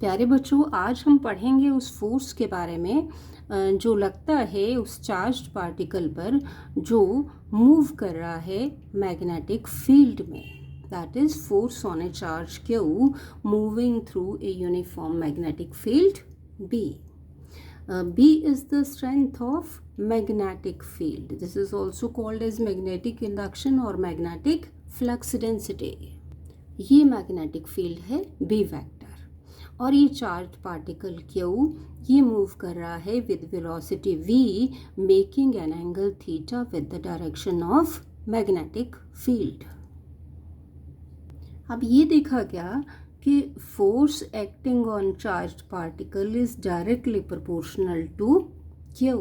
प्यारे बच्चों, आज हम पढ़ेंगे उस फोर्स के बारे में जो लगता है उस चार्ज्ड पार्टिकल पर जो मूव कर रहा है मैग्नेटिक फील्ड में। That is force on a charge q moving through a uniform magnetic field B. B is the strength of magnetic field. This is also called as magnetic induction or magnetic flux density. ये magnetic field है B vector और ये charge particle Q ये move कर रहा है with velocity V making an angle theta with the direction of magnetic field. अब ये देखा गया कि force acting on charged particle is directly proportional to q.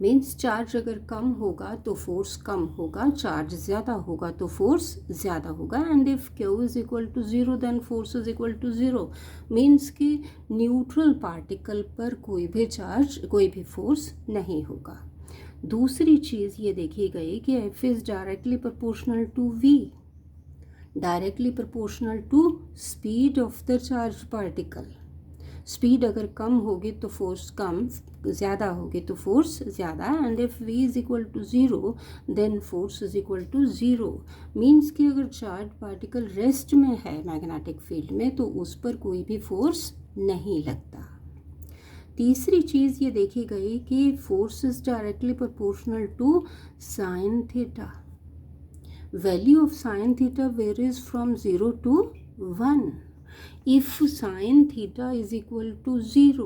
Means charge अगर कम होगा तो फोर्स कम होगा, चार्ज ज़्यादा होगा तो फोर्स ज़्यादा होगा। And if q is equal to zero then force is equal to zero. Means कि न्यूट्रल पार्टिकल पर कोई भी चार्ज कोई भी फोर्स नहीं होगा। दूसरी चीज़ ये देखी गई कि F is directly proportional to v, directly proportional to speed of the charge particle. Speed अगर कम होगी तो फोर्स कम, ज़्यादा होगी तो फोर्स ज़्यादा। And if v is equal to zero then force is equal to zero. Means कि अगर चार्ज पार्टिकल रेस्ट में है मैग्नेटिक फील्ड में तो उस पर कोई भी फोर्स नहीं लगता। तीसरी चीज़ ये देखी गई कि force is directly proportional to sine theta. Value of sine theta varies from 0 to 1. If sine theta is equal to 0,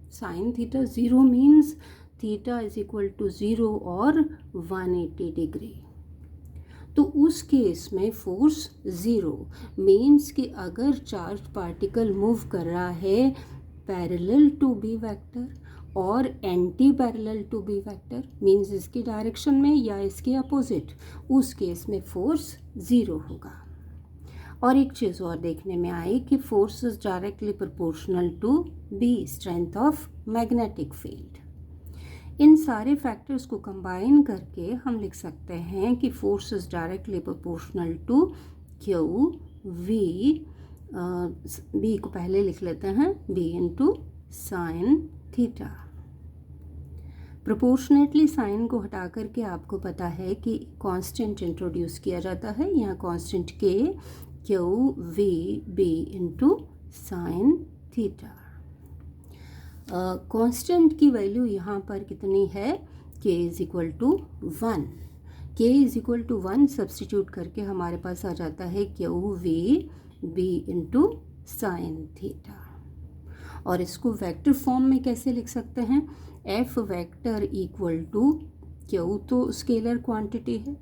sine theta 0 means theta is equal to 0 or 180 degree. तो उस केस में फोर्स 0 मीन्स कि अगर charge particle move कर रहा है parallel to B vector और anti parallel to B vector, means इसकी डायरेक्शन में या इसके अपोजिट, उस केस में फोर्स 0 होगा। और एक चीज़ और देखने में आई कि force is directly proportional to B, strength of magnetic field. इन सारे फैक्टर्स को कंबाइन करके हम लिख सकते हैं कि force is directly proportional to q v. B को पहले लिख लेते हैं, B into sine theta. Proportionately sine को हटा करके आपको पता है कि कांस्टेंट इंट्रोड्यूस किया जाता है। यहाँ कांस्टेंट के q v B into sine theta. Constant की वैल्यू यहाँ पर कितनी है, के इज इक्वल टू 1। के इज इक्वल टू 1 सब्सटीट्यूट करके हमारे पास आ जाता है q v B into sine theta. और इसको वेक्टर फॉर्म में कैसे लिख सकते हैं, F vector equal to q तो स्केलर क्वांटिटी है,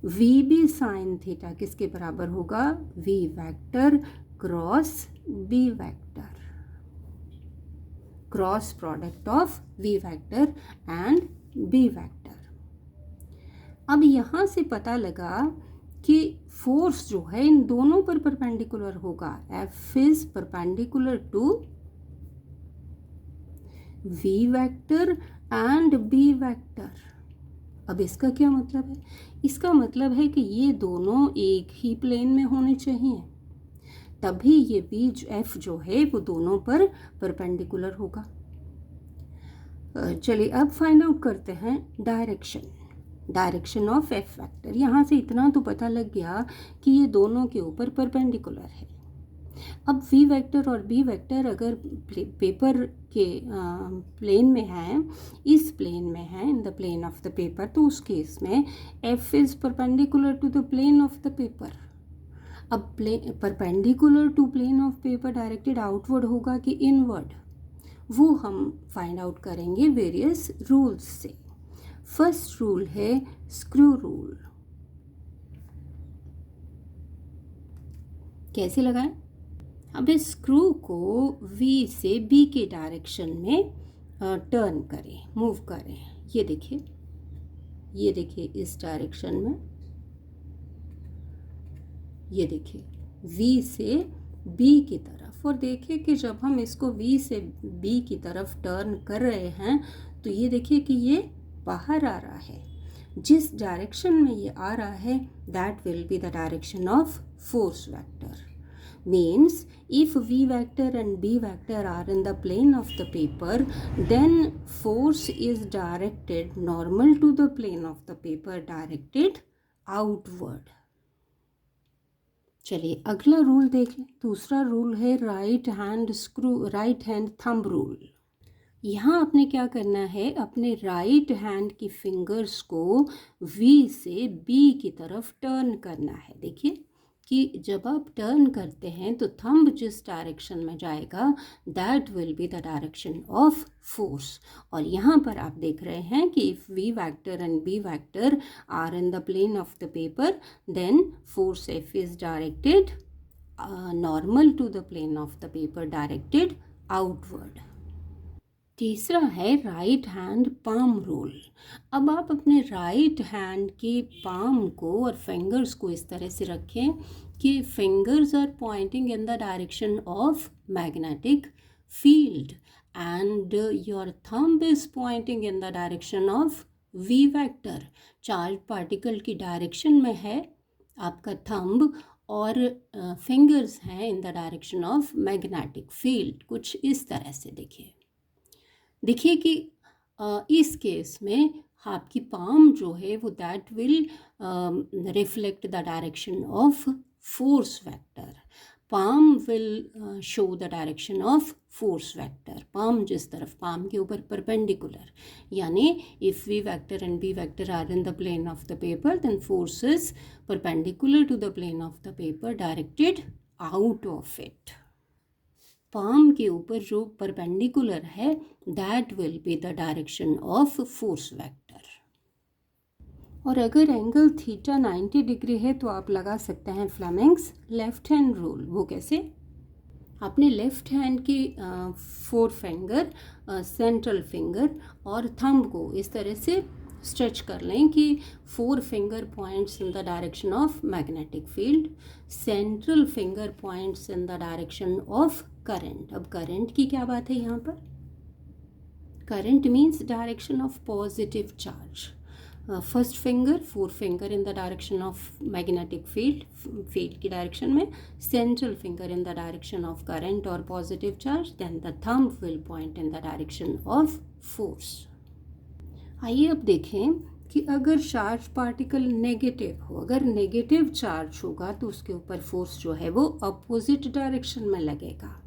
वी बी साइन थीटा किसके बराबर होगा, v vector cross B vector, cross product of v vector and B vector. अब यहाँ से पता लगा कि फोर्स जो है इन दोनों पर परपेंडिकुलर होगा। F is perpendicular to v vector and b vector. अब इसका क्या मतलब है, इसका मतलब है कि ये दोनों एक ही प्लेन में होने चाहिए, तभी ये b f जो है वो दोनों पर परपेंडिकुलर होगा। चलिए अब फाइंड आउट करते हैं डायरेक्शन ऑफ f वेक्टर। यहाँ से इतना तो पता लग गया कि ये दोनों के ऊपर परपेंडिकुलर है। अब v वेक्टर और b वेक्टर अगर पेपर के प्लेन में है, इस प्लेन में है, in the plane of the paper, तो उस केस में f is perpendicular to the plane of the paper. अब perpendicular to plane of paper directed outward होगा कि इनवर्ड, वो हम फाइंड आउट करेंगे वेरियस रूल्स से। फर्स्ट रूल है स्क्रू रूल। कैसे लगाएं, अब इस स्क्रू को V से B के डायरेक्शन में टर्न करें, मूव करें। ये देखिए इस डायरेक्शन में, ये देखिए V से B की तरफ। और देखिए कि जब हम इसको V से B की तरफ टर्न कर रहे हैं तो ये देखिए कि ये बाहर आ रहा है। जिस डायरेक्शन में ये आ रहा है that will be the direction of force vector. means if v vector and b vector are in the plane of the paper, then force is directed normal to the plane of the paper, directed outward. चलिए अगला rule देख लें. दूसरा rule है right hand thumb rule. यहाँ आपने क्या करना है, अपने राइट हैंड की फिंगर्स को वी से बी की तरफ टर्न करना है. देखिए कि जब आप टर्न करते हैं तो थंब जिस डायरेक्शन में जाएगा that will be the direction of force. और यहाँ पर आप देख रहे हैं कि if v vector and B vector are in the plane of the paper, then force F is directed normal to the plane of the paper, directed outward. तीसरा है राइट हैंड पाम रूल. अब आप अपने right hand के palm को और fingers को इस तरह से रखें कि fingers are pointing in the direction of magnetic field and your thumb is pointing in the direction of v vector. Charge particle की डायरेक्शन में है आपका थंब और फिंगर्स हैं in the direction of magnetic field. कुछ इस तरह से देखिए कि इस केस में आपकी पाम जो है वो that will reflect the direction of force vector. Palm will show the direction of force vector. Palm जिस तरफ, पाम के ऊपर परपेंडिकुलर, यानी if v vector and B vector are in the plane of the paper, then force is perpendicular to the plane of the paper, directed out of it. Palm के ऊपर जो perpendicular है that will be the direction of force vector. और अगर angle theta 90 degree है तो आप लगा सकते हैं फ्लेमिंग्स लेफ्ट हैंड रूल. वो कैसे? अपने लेफ्ट हैंड की 4 फिंगर, सेंट्रल फिंगर और थंब को इस तरह से स्ट्रेच कर लें कि 4 finger points in the direction of magnetic field, central finger points in the direction of current. अब करंट की क्या बात है यहाँ पर? Current means direction of positive charge. First finger, 4 finger in the direction of magnetic field की direction में, central finger in the direction of current और positive charge, then the thumb will point in the direction of force. आइए अब देखें कि अगर charge particle negative हो, अगर नेगेटिव चार्ज होगा तो उसके ऊपर फोर्स जो है वो अपोजिट डायरेक्शन में लगेगा.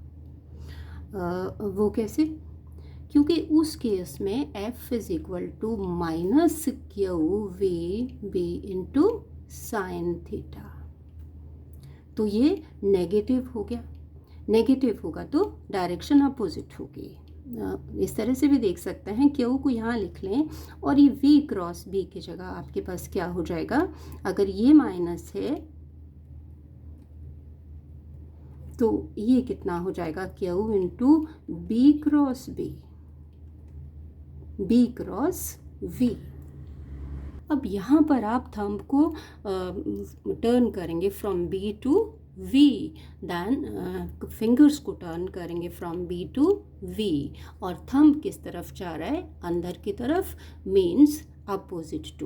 वो कैसे? क्योंकि उस केस में F is equal to minus q v B into sine theta. तो ये नेगेटिव हो गया. नेगेटिव होगा तो डायरेक्शन अपोजिट होगी. इस तरह से भी देख सकते हैं, क्यू को यहाँ लिख लें और ये v क्रॉस b की जगह आपके पास क्या हो जाएगा, अगर ये माइनस है तो ये कितना हो जाएगा, q into B cross v. अब यहाँ पर आप थंब को टर्न करेंगे from b to v, then fingers को टर्न करेंगे फ्रॉम b टू v और थंब किस तरफ जा रहा है, अंदर की तरफ, means opposite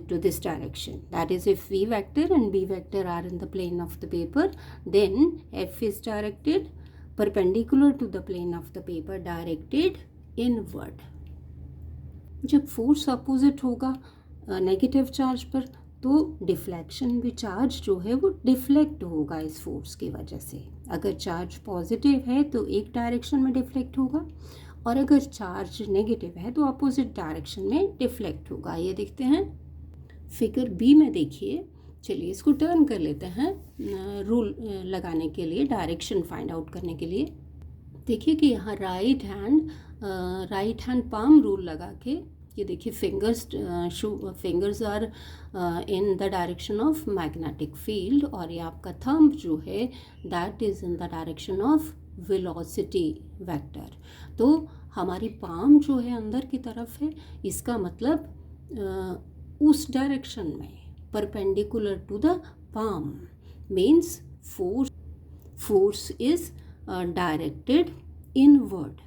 to this direction. That is, if v vector and b vector are in the plane of the paper, then F is directed perpendicular to the plane of the paper, directed inward. जब force opposite होगा negative charge पर तो deflection भी, charge जो है वो deflect होगा इस फोर्स की वजह से. अगर चार्ज पॉजिटिव है तो एक डायरेक्शन में डिफ्लेक्ट होगा और अगर चार्ज नेगेटिव है तो अपोजिट डायरेक्शन में डिफ्लेक्ट होगा. ये देखते हैं फिगर बी में. देखिए, चलिए इसको टर्न कर लेते हैं रूल लगाने के लिए, डायरेक्शन फाइंड आउट करने के लिए. देखिए कि यहाँ राइट हैंड पाम रूल लगा के, ये देखिए fingers are in the direction of magnetic field और ये आपका थंब जो है that is in the direction of velocity vector. तो हमारी पाम जो है अंदर की तरफ है, इसका मतलब उस डायरेक्शन में perpendicular to the palm, means force is directed inward.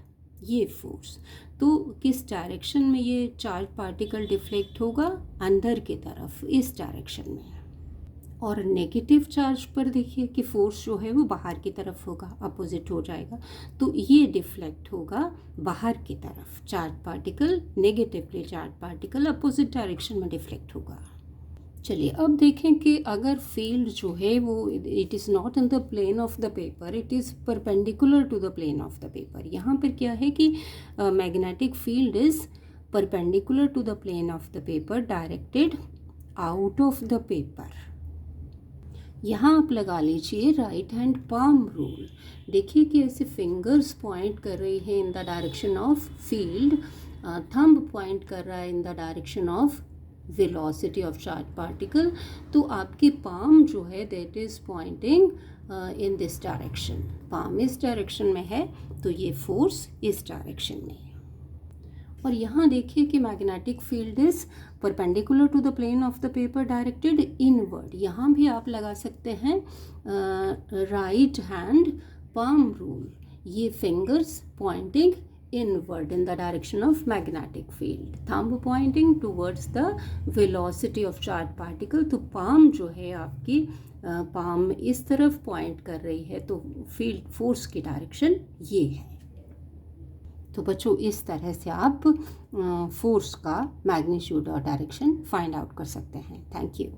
ये फोर्स तो किस डायरेक्शन में ये चार्ज पार्टिकल डिफ्लेक्ट होगा, अंदर की तरफ, इस डायरेक्शन में. और नेगेटिव चार्ज पर देखिए कि फोर्स जो है वो बाहर की तरफ होगा, अपोजिट हो जाएगा, तो ये डिफ्लेक्ट होगा बाहर की तरफ। Charge particle, negatively charge particle opposite direction में डिफ्लेक्ट होगा। चलिए अब देखें कि अगर फील्ड जो है वो it is not in the plane of the paper, it is perpendicular to the plane of the paper. यहाँ पर क्या है कि magnetic field is perpendicular to the plane of the paper directed out of the paper. यहाँ आप लगा लीजिए right hand palm rule. देखिए कि ऐसे फिंगर्स पॉइंट कर रही है in the direction of field, thumb point कर रहा है in the direction of velocity of charge particle, तो आपकी पाम जो है that is pointing in this direction. Palm इस डायरेक्शन में है तो ये फोर्स इस डायरेक्शन में है। और यहाँ देखिए कि magnetic field is perpendicular to the plane of the paper directed inward. यहाँ भी आप लगा सकते हैं राइट हैंड पाम रूल, ये fingers pointing inward in the direction of magnetic field, thumb pointing towards the velocity of charged particle। तो palm जो है आपकी palm इस तरफ पॉइंट कर रही है, तो फील्ड फोर्स की डायरेक्शन ये है। तो बच्चों इस तरह से आप फोर्स का मैग्नीट्यूड और डायरेक्शन फाइंड आउट कर सकते हैं। Thank you.